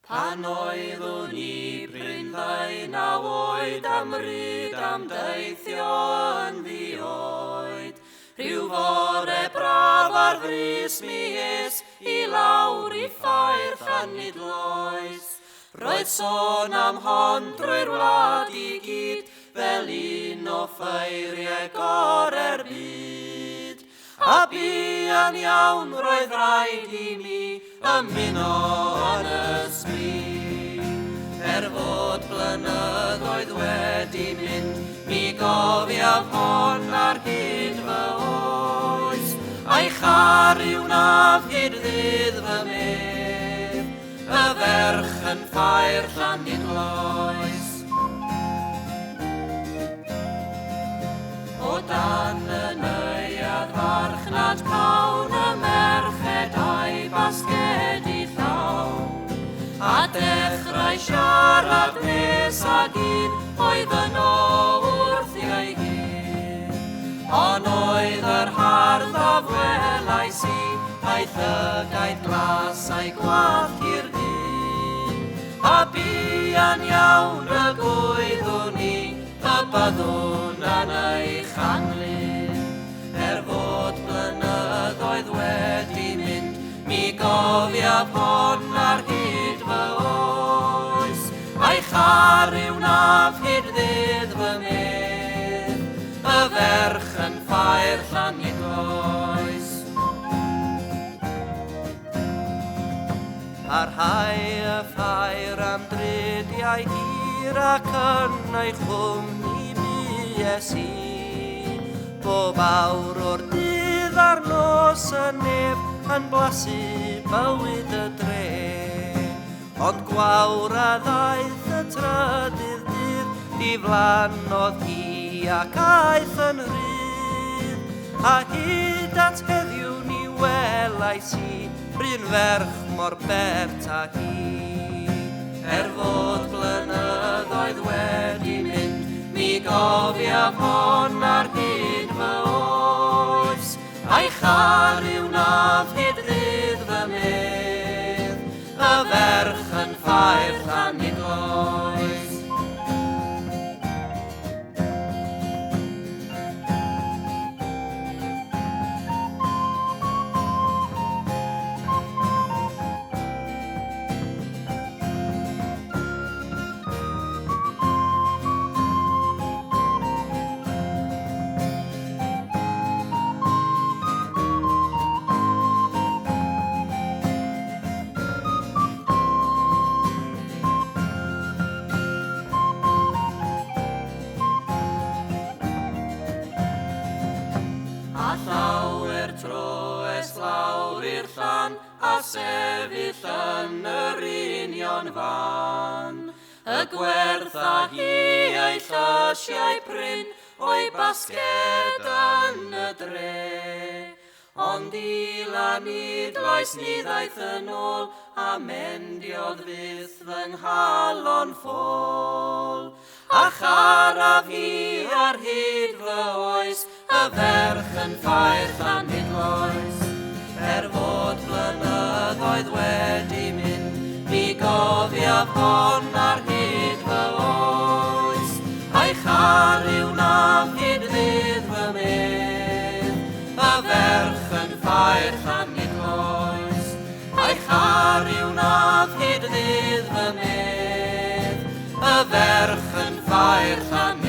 Pan oeddwn I bryn 19 oed am ryd am deithio yn ddioed. Rhyw fore braf ar frys mi es I lawr I ffair Llanidloes. Roedd sôn am hon drwy'r wlad I gyd fel un o ffeiriau gorau'r byd. A buan iawn roedd rhaid I mi ymuno yn ysbryd. Fod blynyddoedd wedi mynd, mi gofiaf hon ar hyd fy oes. A'i chariw naf hyd ddydd fy medd, y ferch yn ffair Llanidloes. O dan y neuadd farchnad cawn y merchedau basgedi llawn. A dechrau siarad nes ag un oedd yno wrth ei hun. Ond oedd yr hardd a welais I a'i llygaid glas a'i gwallt i'r dyn. A buan iawn y gwyddwn I y byddwn yn ei chanlyn. Fod blynyddoedd wedi mynd, mi gofiaf hon ar hyd fy oes. A'i chariw naf hyd ddydd fy medd, y ferch yn ffair Llanidloes. Parhau y ffair am dridiau hir ac yn ei chwmni bues I. Bob awr o'r dydd a'r nos y neb yn blasu bywyd y dre. Ond gwawr a ddaeth y trydydd dydd I flan oedd hi ac aeth yn rydd. A hyd at heddiw ni welais I bryn ferch mor bert a hi. Fod blynyddoedd wedi mynd, mi gofiaf hon ar hyd fy oes. A'i chariw naf hyd ddydd fy medd, y ferch yn ffair Llanidloes. A sefyll yn yr union fan. Y gwerth a hi ei llysiau pryn o'i basged yn y dre. Ond I Lanidloes ni ddaeth yn ôl a mendiodd fyth fy nghalon ffôl. A charaf hi ar hyd fy oes, y ferch yn ffair Llanidloes. Fod blynyddoedd wedi mynd, mi gofiaf hon ar hyd fy oes. A'i chariw naf hyd ddydd fy medd, y ferch yn ffair Llanidloes. A'i chariw naf hyd ddydd fy medd, y ferch yn ffair Llanidloes.